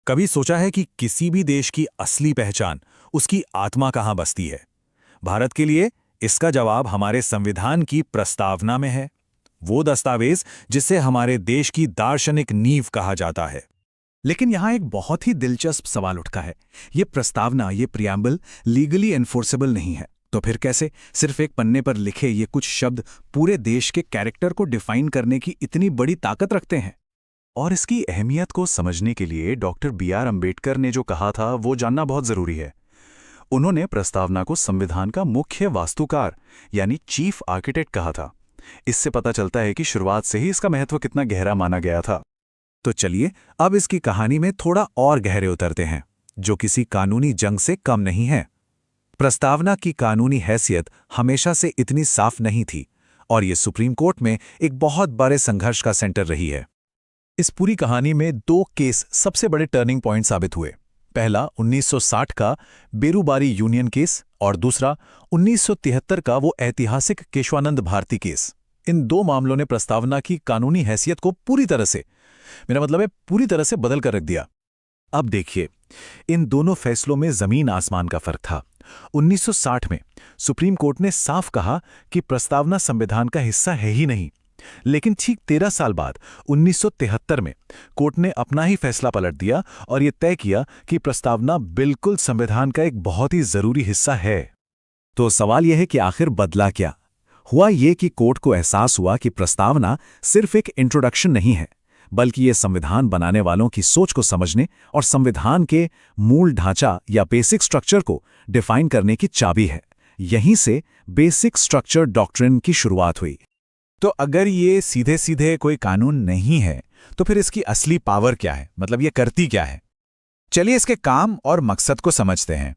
कभी सोचा है कि किसी भी देश की असली पहचान उसकी आत्मा कहाँ बसती है? भारत के लिए इसका जवाब हमारे संविधान की प्रस्तावना में है। वो दस्तावेज जिसे हमारे देश की दार्शनिक नींव कहा जाता है। लेकिन यहाँ एक बहुत ही दिलचस्प सवाल उठता है। ये प्रस्तावना, ये प्रियम्बल लीगली एनफोर्सेबल नहीं है, तो फिर कैसे सिर्फ एक पन्ने पर लिखे ये कुछ शब्द पूरे देश के कैरेक्टर को डिफाइन करने की इतनी बड़ी ताकत रखते हैं? और इसकी अहमियत को समझने के लिए डॉक्टर बी.आर. अम्बेडकर ने जो कहा था वो जानना बहुत जरूरी है। उन्होंने प्रस्तावना को संविधान का मुख्य वास्तुकार यानी चीफ आर्किटेक्ट कहा था। इससे पता चलता है कि शुरुआत से ही इसका महत्व कितना गहरा माना गया था। तो चलिए अब इसकी कहानी में थोड़ा और गहरे उतरते हैं, जो किसी कानूनी जंग से कम नहीं है। प्रस्तावना की कानूनी हैसियत हमेशा से इतनी साफ नहीं थी और ये सुप्रीम कोर्ट में एक बहुत बड़े संघर्ष का सेंटर रही है। इस पूरी कहानी में दो केस सबसे बड़े टर्निंग पॉइंट साबित हुए। पहला 1960 का बेरूबारी यूनियन केस और दूसरा 1973 का वो ऐतिहासिक केशवानंद भारती केस। इन दो मामलों ने प्रस्तावना की कानूनी हैसियत को पूरी तरह से, मेरा मतलब है पूरी तरह से बदल कर रख दिया। अब देखिए, इन दोनों फैसलों में जमीन आसमान का फर्क था। 1960 में सुप्रीम कोर्ट ने साफ कहा कि प्रस्तावना संविधान का हिस्सा है ही नहीं। लेकिन ठीक 13 साल बाद 1973 में कोर्ट ने अपना ही फैसला पलट दिया और यह तय किया कि प्रस्तावना बिल्कुल संविधान का एक बहुत ही जरूरी हिस्सा है। तो सवाल यह है कि आखिर बदला क्या? हुआ यह कि कोर्ट को एहसास हुआ कि प्रस्तावना सिर्फ एक इंट्रोडक्शन नहीं है, बल्कि यह संविधान बनाने वालों की सोच को समझने और संविधान के मूल ढांचा या बेसिक स्ट्रक्चर को डिफाइन करने की चाबी है। यहीं से बेसिक स्ट्रक्चर डॉक्ट्रिन की शुरुआत हुई। तो अगर ये सीधे सीधे कोई कानून नहीं है, तो फिर इसकी असली पावर क्या है? मतलब ये करती क्या है? चलिए इसके काम और मकसद को समझते हैं।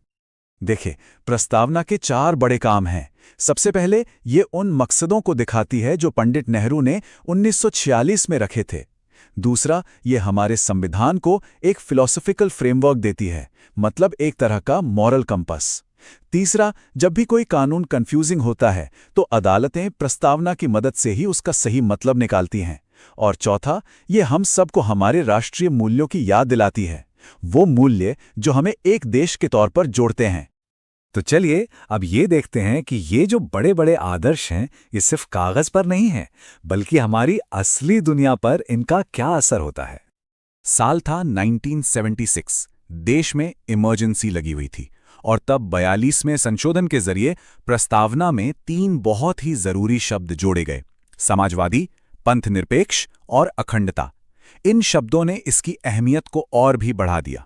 देखिए, प्रस्तावना के 4 बड़े काम हैं। सबसे पहले ये उन मकसदों को दिखाती है जो पंडित नेहरू ने 1946 में रखे थे। दूसरा, ये हमारे संविधान को एक फिलॉसफिकल फ्रेमवर्क देती है, मतलब एक तरह का मॉरल कंपास। तीसरा, जब भी कोई कानून कंफ्यूजिंग होता है तो अदालतें प्रस्तावना की मदद से ही उसका सही मतलब निकालती हैं। और चौथा, ये हम सबको हमारे राष्ट्रीय मूल्यों की याद दिलाती है, वो मूल्य जो हमें एक देश के तौर पर जोड़ते हैं। तो चलिए अब ये देखते हैं कि ये जो बड़े बड़े आदर्श हैं, ये सिर्फ कागज पर नहीं है, बल्कि हमारी असली दुनिया पर इनका क्या असर होता है। साल था 1976। देश में इमरजेंसी लगी हुई थी और तब 42वें संशोधन के जरिए प्रस्तावना में 3 बहुत ही जरूरी शब्द जोड़े गए: समाजवादी, पंथनिरपेक्ष और अखंडता। इन शब्दों ने इसकी अहमियत को और भी बढ़ा दिया।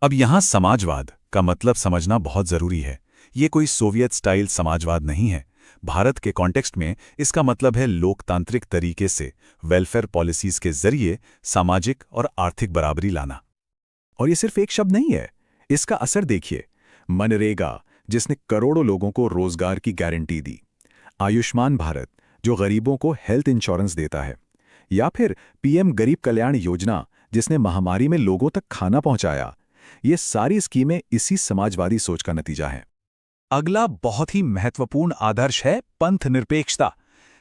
अब यहां समाजवाद का मतलब समझना बहुत जरूरी है। ये कोई सोवियत स्टाइल समाजवाद नहीं है। भारत के कॉन्टेक्स्ट में इसका मतलब है लोकतांत्रिक तरीके से वेलफेयर पॉलिसीज के जरिए सामाजिक और आर्थिक बराबरी लाना। और ये सिर्फ एक शब्द नहीं है, इसका असर देखिए। मनरेगा, जिसने करोड़ों लोगों को रोजगार की गारंटी दी। आयुष्मान भारत, जो गरीबों को हेल्थ इंश्योरेंस देता है। या फिर पीएम गरीब कल्याण योजना, जिसने महामारी में लोगों तक खाना पहुंचाया। ये सारी स्कीमें इसी समाजवादी सोच का नतीजा हैं। अगला बहुत ही महत्वपूर्ण आदर्श है पंथ निरपेक्षता।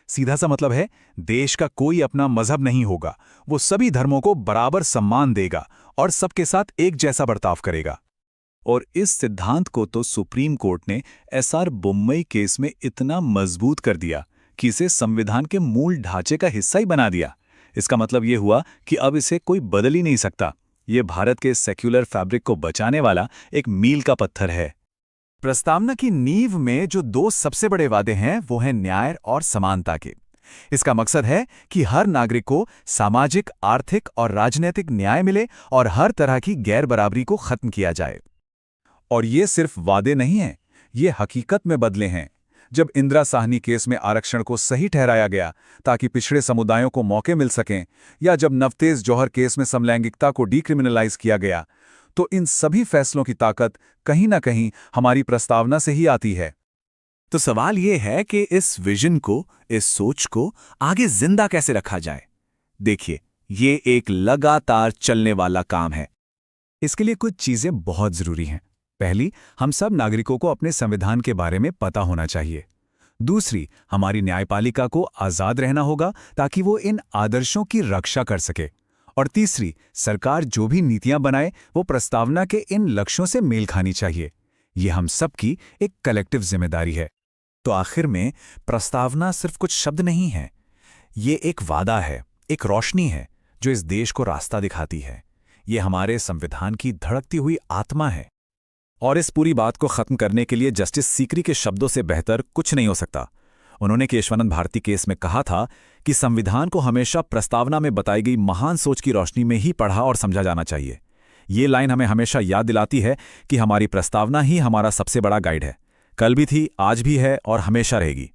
सीधा सा मतलब है देश का कोई अपना मजहब नहीं होगा, वो सभी धर्मों को बराबर सम्मान देगा और सबके साथ एक जैसा बर्ताव करेगा। और इस सिद्धांत को तो सुप्रीम कोर्ट ने एसआर बोम्मई केस में इतना मजबूत कर दिया कि इसे संविधान के मूल ढांचे का हिस्सा ही बना दिया। इसका मतलब ये हुआ कि अब इसे कोई बदल ही नहीं सकता। ये भारत के सेक्युलर फैब्रिक को बचाने वाला एक मील का पत्थर है। प्रस्तावना की नींव में जो 2 सबसे बड़े वादे हैं वो हैं न्याय और समानता के। इसका मकसद है कि हर नागरिक को सामाजिक, आर्थिक और राजनीतिक न्याय मिले और हर तरह की गैर बराबरी को खत्म किया जाए। और ये सिर्फ वादे नहीं हैं, ये हकीकत में बदले हैं। जब इंदिरा साहनी केस में आरक्षण को सही ठहराया गया ताकि पिछड़े समुदायों को मौके मिल सकें, या जब नवतेज जौहर केस में समलैंगिकता को डिक्रिमिनलाइज किया गया, तो इन सभी फैसलों की ताकत कहीं ना कहीं हमारी प्रस्तावना से ही आती है। तो सवाल ये है कि इस विजन को, इस सोच को आगे जिंदा कैसे रखा जाए। देखिए, ये एक लगातार चलने वाला काम है। इसके लिए कुछ चीजें बहुत जरूरी हैं। पहली, हम सब नागरिकों को अपने संविधान के बारे में पता होना चाहिए। दूसरी, हमारी न्यायपालिका को आजाद रहना होगा ताकि वो इन आदर्शों की रक्षा कर सके। और तीसरी, सरकार जो भी नीतियां बनाए वो प्रस्तावना के इन लक्ष्यों से मेल खानी चाहिए। ये हम सबकी एक कलेक्टिव जिम्मेदारी है। तो आखिर में प्रस्तावना सिर्फ कुछ शब्द नहीं है, ये एक वादा है, एक रोशनी है जो इस देश को रास्ता दिखाती है। ये हमारे संविधान की धड़कती हुई आत्मा है। और इस पूरी बात को खत्म करने के लिए जस्टिस सीकरी के शब्दों से बेहतर कुछ नहीं हो सकता। उन्होंने केशवानंद भारती केस में कहा था कि संविधान को हमेशा प्रस्तावना में बताई गई महान सोच की रोशनी में ही पढ़ा और समझा जाना चाहिए। ये लाइन हमें हमेशा याद दिलाती है कि हमारी प्रस्तावना ही हमारा सबसे बड़ा गाइड है। कल भी थी, आज भी है और हमेशा रहेगी।